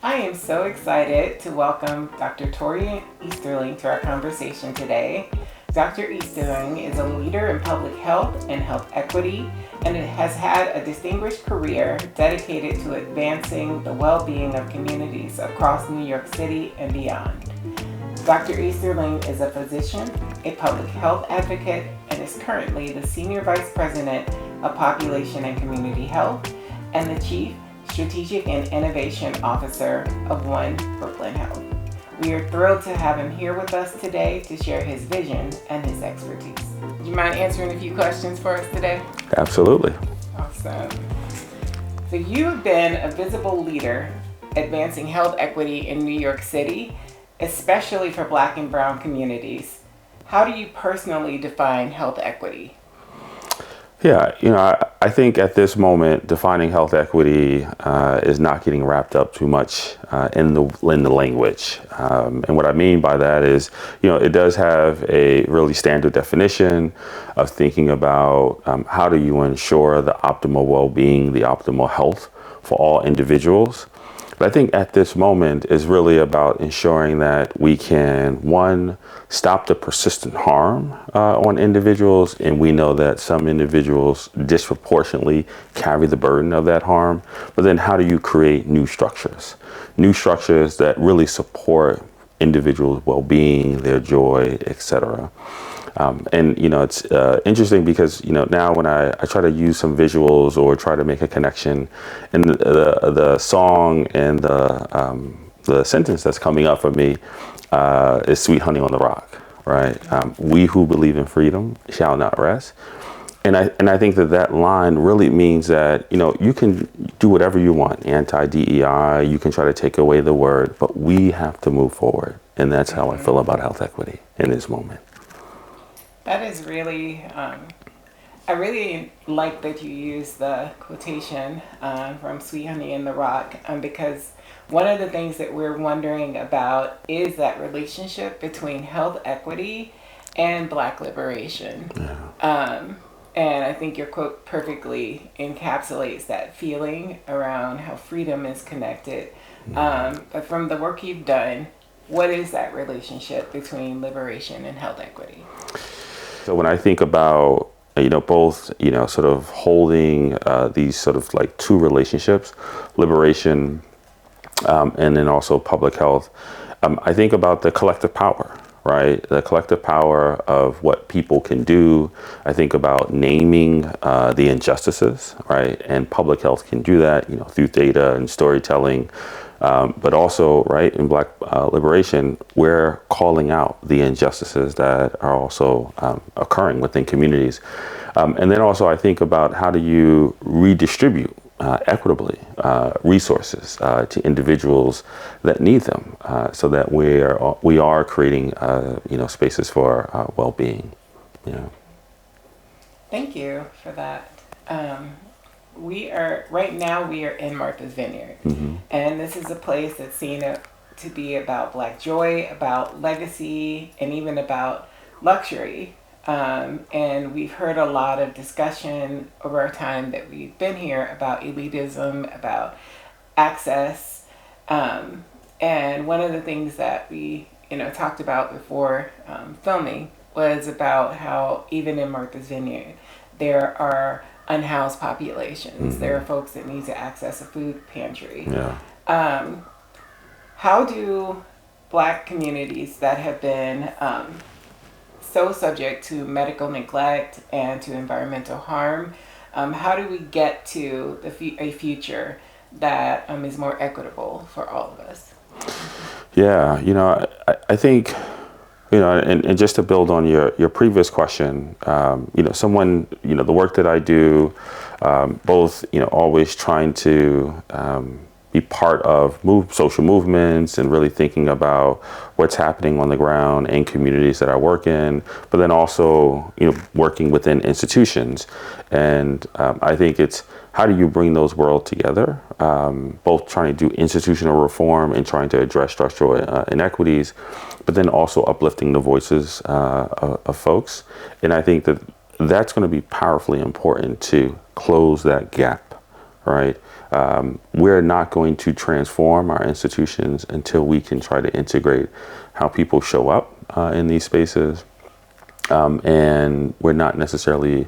I am so excited to welcome Dr. Torian Easterling to our conversation today. Dr. Easterling is a leader in public health and health equity, and has had a distinguished career dedicated to advancing the well-being of communities across New York City and beyond. Dr. Easterling is a physician, a public health advocate, and is currently the Senior Vice President of Population and Community Health and the Chief Strategic and Innovation Officer of One Brooklyn Health. We are thrilled to have him here with us today to share his vision and his expertise. Do you mind answering a few questions for us today? Absolutely. Awesome. So you have been a visible leader advancing health equity in New York City, especially for Black and Brown communities. How do you personally define health equity? Yeah, I think at this moment, defining health equity is not getting wrapped up too much in the language. And what I mean by that is, it does have a really standard definition of thinking about how do you ensure the optimal well-being, the optimal health for all individuals. But I think at this moment is really about ensuring that we can, one, stop the persistent harm on individuals. And we know that some individuals disproportionately carry the burden of that harm. But then how do you create new structures that really support individuals' well-being, their joy, etc. And it's interesting because now when I try to use some visuals or try to make a connection, and the song and the sentence that's coming up for me is "Sweet Honey on the Rock," right? We who believe in freedom shall not rest. And I think that line really means that you can do whatever you want, anti-DEI. You can try to take away the word, but we have to move forward, and that's how I feel about health equity in this moment. That is really, I really like that you use the quotation from Sweet Honey in the Rock, because one of the things that we're wondering about is that relationship between health equity and Black liberation. Yeah. And I think your quote perfectly encapsulates that feeling around how freedom is connected. But from the work you've done, what is that relationship between liberation and health equity? So when I think about, both, sort of holding these sort of like two relationships, liberation and then also public health, I think about the collective power, right? The collective power of what people can do. I think about naming the injustices, right? And public health can do that, through data and storytelling. But also, right, in Black liberation, we're calling out the injustices that are also occurring within communities. And then also I think about how do you redistribute equitably resources to individuals that need them, so that we are creating spaces for well-being. Thank you for that. Right now we are in Martha's Vineyard, and this is a place that's seen to be about Black joy, about legacy, and even about luxury. And we've heard a lot of discussion over our time that we've been here about elitism, about access. And one of the things that we talked about before filming was about how even in Martha's Vineyard, there are unhoused populations. There are folks that need to access a food pantry. Yeah. How do Black communities that have been so subject to medical neglect and to environmental harm, how do we get to a future that is more equitable for all of us? Yeah, I think, and just to build on your previous question, someone, the work that I do, both, always trying to be part of social movements and really thinking about what's happening on the ground in communities that I work in, but then also, working within institutions. And I think it's how do you bring those worlds together, both trying to do institutional reform and trying to address structural inequities, but then also uplifting the voices of folks. And I think that's going to be powerfully important to close that gap, right? we're not going to transform our institutions until we can try to integrate how people show up in these spaces. And we're not necessarily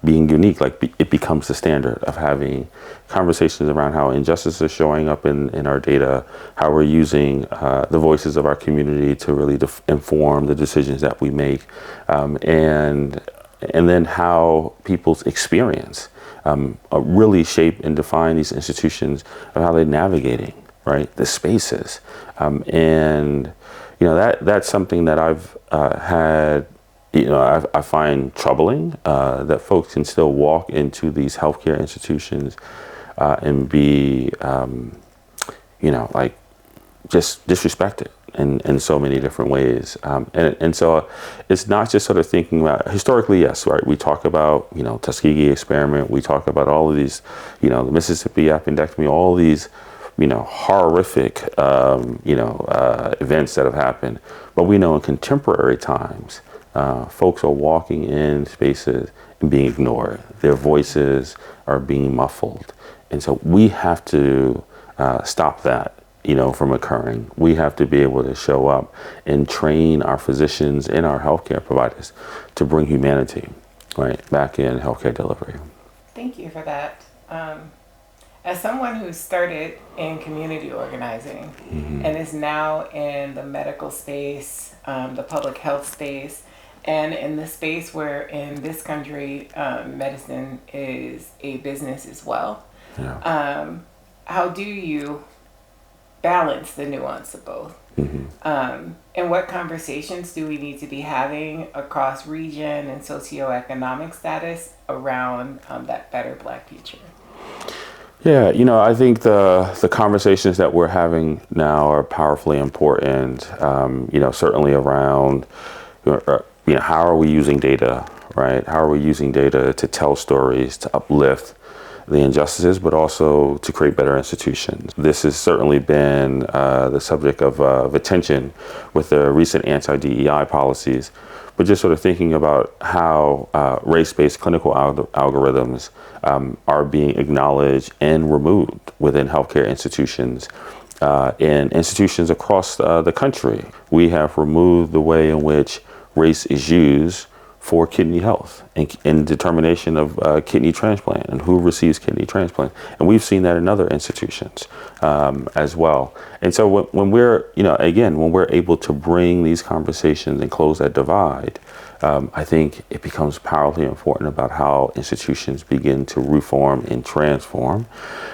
being unique. Like it becomes the standard of having conversations around how injustice is showing up in our data, how we're using the voices of our community to really inform the decisions that we make, and then how people's experience really shape and define these institutions of how they're navigating, right, the spaces. And that's something that I've had. I find troubling that folks can still walk into these healthcare institutions and be, like just disrespected in so many different ways. And so it's not just sort of thinking about, historically, yes, right, we talk about, Tuskegee experiment, we talk about all of these, the Mississippi appendectomy, all these, horrific, events that have happened. But we know in contemporary times, folks are walking in spaces and being ignored. Their voices are being muffled. And so we have to stop that, from occurring. We have to be able to show up and train our physicians and our healthcare providers to bring humanity, right, back in healthcare delivery. Thank you for that. As someone who started in community organizing and is now in the medical space, the public health space, and in the space where in this country, medicine is a business as well. Yeah. How do you balance the nuance of both? And what conversations do we need to be having across region and socioeconomic status around that better Black future? Yeah, I think the conversations that we're having now are powerfully important, certainly around, how are we using data, right? How are we using data to tell stories, to uplift the injustices, but also to create better institutions? This has certainly been the subject of attention with the recent anti-DEI policies, but just sort of thinking about how race-based clinical algorithms are being acknowledged and removed within healthcare institutions. In institutions across the country, we have removed the way in which race is used for kidney health and determination of kidney transplant and who receives kidney transplant. And we've seen that in other institutions as well. And so when we're, when we're able to bring these conversations and close that divide, I think it becomes powerfully important about how institutions begin to reform and transform.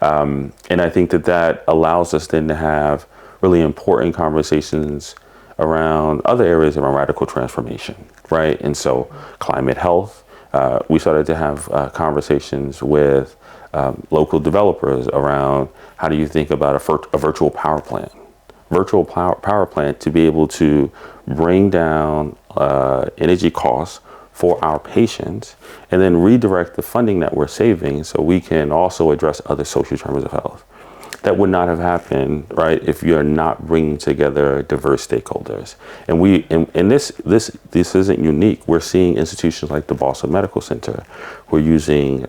And I think that allows us then to have really important conversations around other areas around radical transformation, right? And so climate health, we started to have conversations with local developers around how do you think about a virtual power plant? Virtual power plant to be able to bring down energy costs for our patients and then redirect the funding that we're saving so we can also address other social determinants of health. That would not have happened, right, if you're not bringing together diverse stakeholders. And this isn't unique. We're seeing institutions like the Boston Medical Center who are using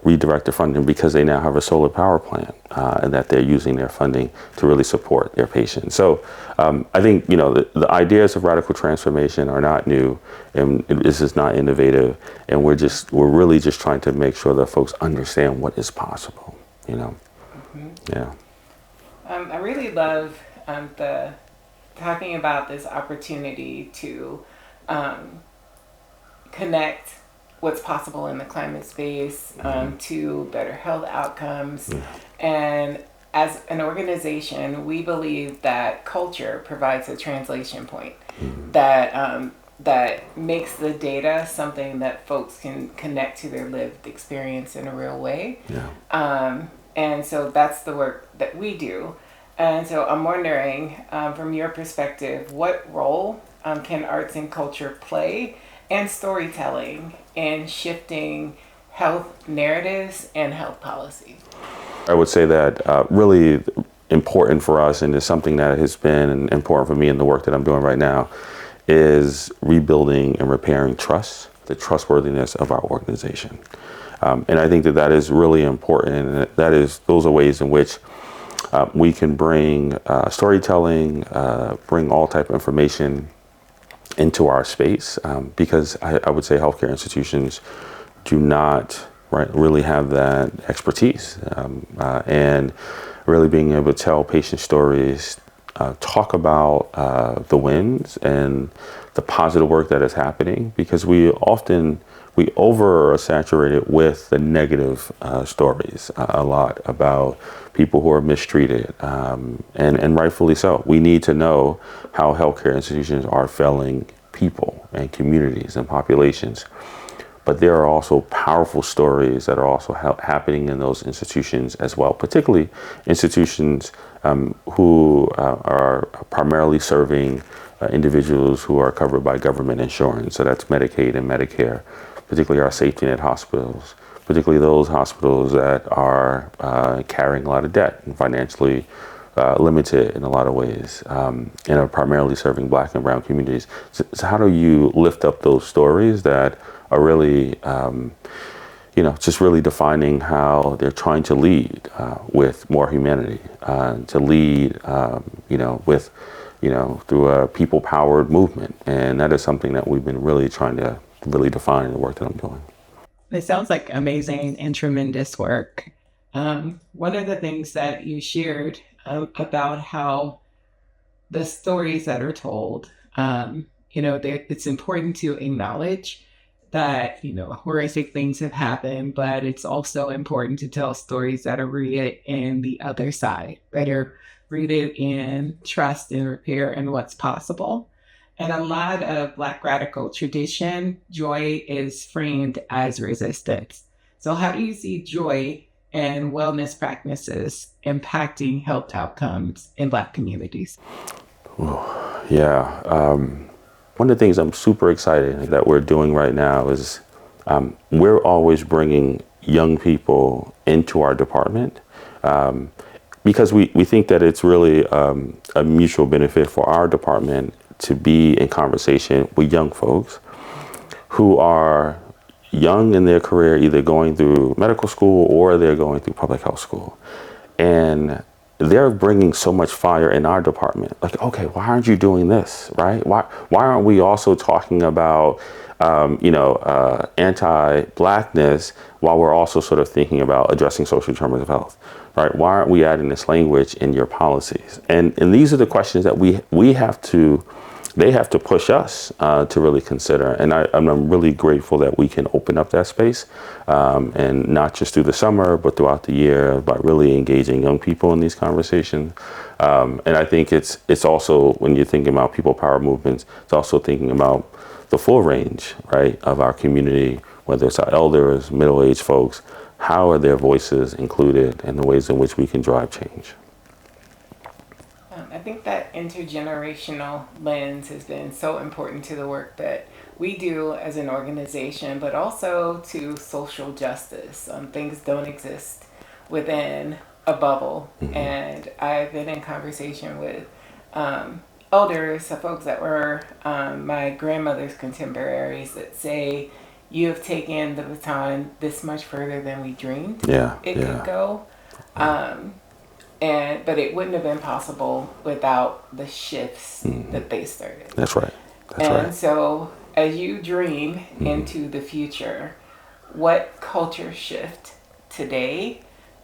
redirected funding because they now have a solar power plant and that they're using their funding to really support their patients. So I think, the ideas of radical transformation are not new, and this is not innovative. And we're really just trying to make sure that folks understand what is possible, Yeah. I really love the talking about this opportunity to connect what's possible in the climate space to better health outcomes. And as an organization, we believe that culture provides a translation point that makes the data something that folks can connect to their lived experience in a real way. Yeah. And so that's the work that we do. And so I'm wondering, from your perspective, what role can arts and culture play and storytelling in shifting health narratives and health policy? I would say that really important for us, and is something that has been important for me in the work that I'm doing right now, is rebuilding and repairing trust, the trustworthiness of our organization. And I think that that is really important. And those are ways in which we can bring storytelling, bring all type of information into our space, because I would say healthcare institutions do not really have that expertise, and really being able to tell patient stories, talk about the wins and the positive work that is happening, because we over saturate it with the negative stories a lot about people who are mistreated, and rightfully so. We need to know how healthcare institutions are failing people and communities and populations. But there are also powerful stories that are also happening in those institutions as well, particularly institutions who are primarily serving individuals who are covered by government insurance. So that's Medicaid and Medicare, particularly our safety net hospitals, particularly those hospitals that are carrying a lot of debt and financially limited in a lot of ways, and are primarily serving Black and brown communities. So how do you lift up those stories that are really, just really defining how they're trying to lead with more humanity, to lead, with, through a people-powered movement. And that is something that we've been really trying to really define in the work that I'm doing. It sounds like amazing and tremendous work. One of the things that you shared about how the stories that are told, it's important to acknowledge that, horrific things have happened, but it's also important to tell stories that are rooted in the other side, that are rooted in trust and repair and what's possible. And a lot of Black radical tradition, joy is framed as resistance. So how do you see joy and wellness practices impacting health outcomes in Black communities? Yeah. One of the things I'm super excited that we're doing right now is we're always bringing young people into our department, because we think that it's really a mutual benefit for our department to be in conversation with young folks who are young in their career, either going through medical school or they're going through public health school. And they're bringing so much fire in our department. Like, okay, why aren't you doing this, right? Why aren't we also talking about, anti-Blackness while we're also sort of thinking about addressing social determinants of health, right? Why aren't we adding this language in your policies? And these are the questions that they have to push us to really consider. And I'm really grateful that we can open up that space, and not just through the summer, but throughout the year, by really engaging young people in these conversations. And I think it's also, when you're thinking about people power movements, it's also thinking about the full range, right, of our community, whether it's our elders, middle-aged folks. How are their voices included in the ways in which we can drive change? I think that intergenerational lens has been so important to the work that we do as an organization, but also to social justice. Things don't exist within a bubble. Mm-hmm. And I've been in conversation with elders, folks that were my grandmother's contemporaries, that say, you have taken the baton this much further than we dreamed it could go. But it wouldn't have been possible without the shifts that they started. That's right. So as you dream into the future, what culture shift today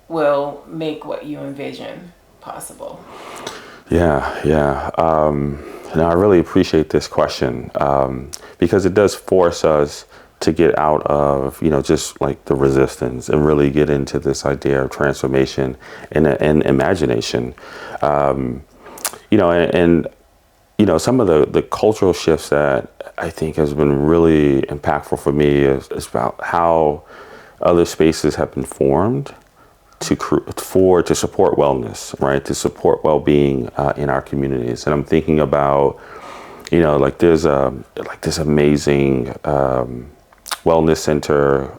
will make what you envision possible? Yeah. And I really appreciate this question, because it does force us to get out of, just like the resistance, and really get into this idea of transformation and imagination. And some of the cultural shifts that I think has been really impactful for me is about how other spaces have been formed to support wellness, right? To support well-being in our communities. And I'm thinking about, there's this amazing wellness center,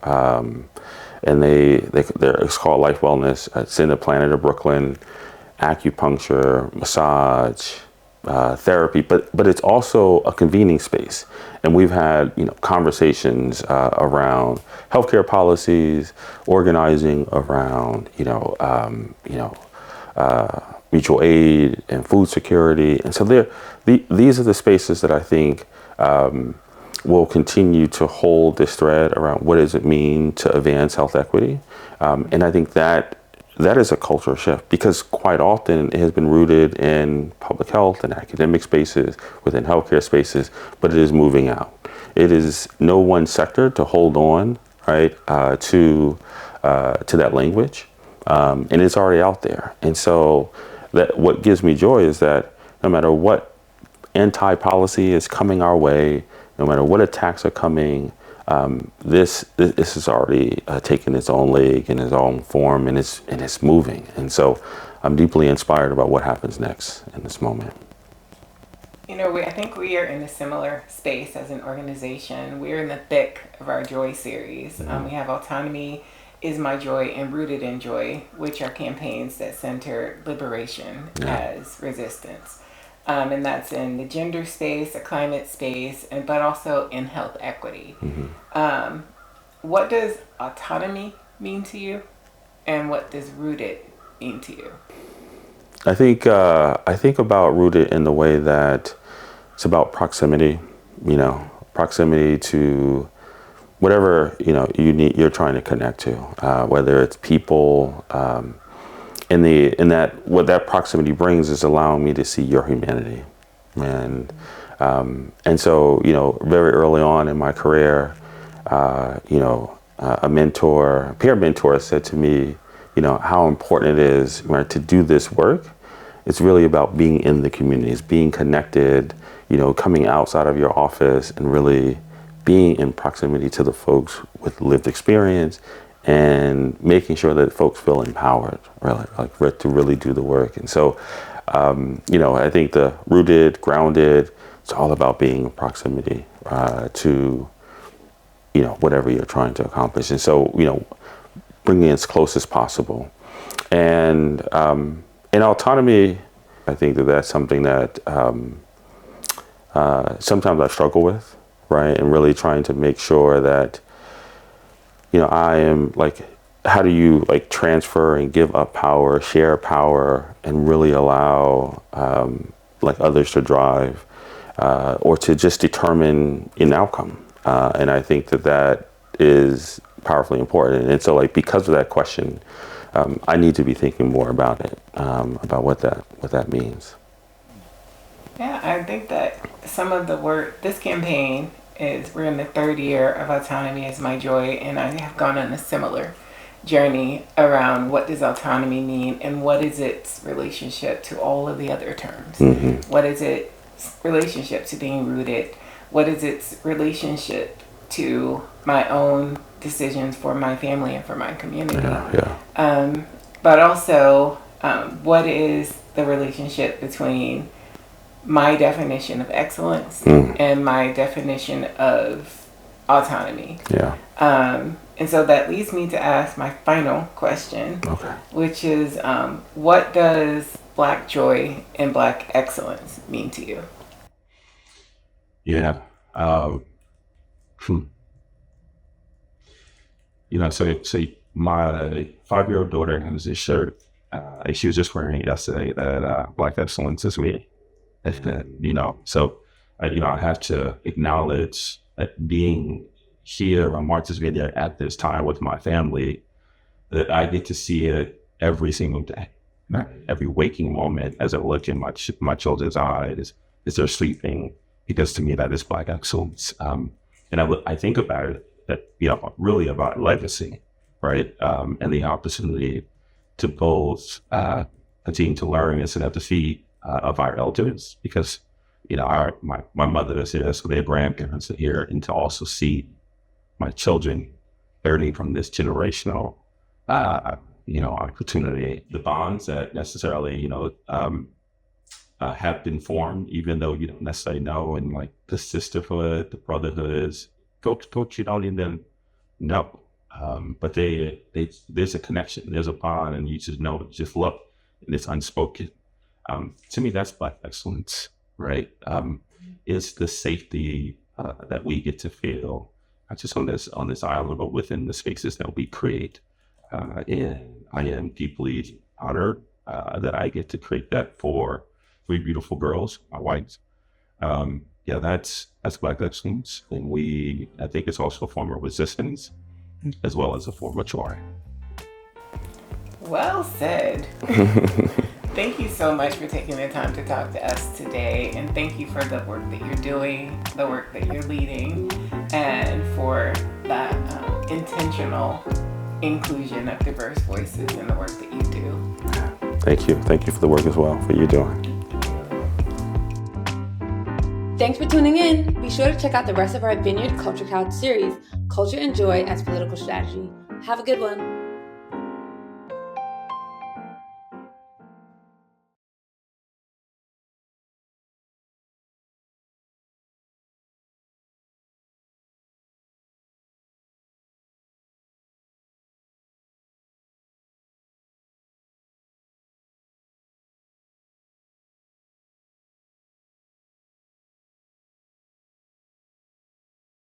and it's called Life Wellness. It's in the planet of Brooklyn. Acupuncture, massage, therapy, but it's also a convening space. And we've had conversations around healthcare policies, organizing around mutual aid and food security. And so these are the spaces that I think will continue to hold this thread around what does it mean to advance health equity. And I think that is a cultural shift, because quite often it has been rooted in public health and academic spaces, within healthcare spaces, but it is moving out. It is no one sector to hold on, right, to that language, and it's already out there. And so that what gives me joy is that no matter what anti-policy is coming our way, no matter what attacks are coming, this is already taken its own leg and its own form, and it's moving. And so I'm deeply inspired about what happens next in this moment. I think we are in a similar space as an organization. We're in the thick of our Joy series. We have Autonomy is My Joy and Rooted in Joy, which are campaigns that center liberation as resistance. And that's in the gender space, the climate space, but also in health equity. What does autonomy mean to you, and what does rooted mean to you? I think about rooted in the way that it's about proximity. Proximity to whatever you're trying to connect to, whether it's people. In that, what that proximity brings is allowing me to see your humanity, and so very early on in my career, a peer mentor said to me, how important it is, right, to do this work. It's really about being in the communities, being connected, coming outside of your office and really being in proximity to the folks with lived experience, and making sure that folks feel empowered, really, to really do the work. And so, I think the rooted, grounded, it's all about being in proximity to, whatever you're trying to accomplish. And so, bringing it as close as possible. And in autonomy, I think that's something that sometimes I struggle with, right? And really trying to make sure that I am how do you transfer and give up power, share power, and really allow others to drive or to just determine an outcome. And I think that is powerfully important. And so because of that question, I need to be thinking more about it, about what that means. Yeah, I think that some of the work, this campaign we're in the third year of Autonomy is My Joy, and I have gone on a similar journey around what does autonomy mean and what is its relationship to all of the other terms. What is its relationship to being rooted? What is its relationship to my own decisions for my family and for my community? But also, what is the relationship between my definition of excellence and my definition of autonomy? And so that leads me to ask my final question, which is, what does Black joy and Black excellence mean to you? So my 5-year-old daughter has this shirt. She was just wearing it yesterday that Black excellence is me. So I have to acknowledge that being here on Martha's Vineyard at this time with my family, that I get to see it every single day, every waking moment as I look in my children's eyes as they're sleeping, because to me that is Black excellence. And I think about it that really about legacy, right, and the opportunity to both continue to learn and sit at the feet of our elders, because my mother is here, so their grandparents are here, and to also see my children learning from this generational opportunity, the bonds that necessarily have been formed, even though you don't necessarily know, and the sisterhood, the brotherhood is coach you don't even know, but there's a connection, there's a bond, and you just know, just look, and it's unspoken. To me, that's Black excellence, right? Is the safety that we get to feel, not just on this island, but within the spaces that we create. And I am deeply honored that I get to create that for 3 beautiful girls, my wives. Yeah, that's Black excellence, and I think it's also a form of resistance, as well as a form of joy. Well said. Thank you so much for taking the time to talk to us today, and thank you for the work that you're doing, the work that you're leading, and for that intentional inclusion of diverse voices in the work that you do. Thank you. Thank you for the work as well, for you doing. Thanks for tuning in. Be sure to check out the rest of our Vineyard Culture Couch series, Culture and Joy as Political Strategy. Have a good one.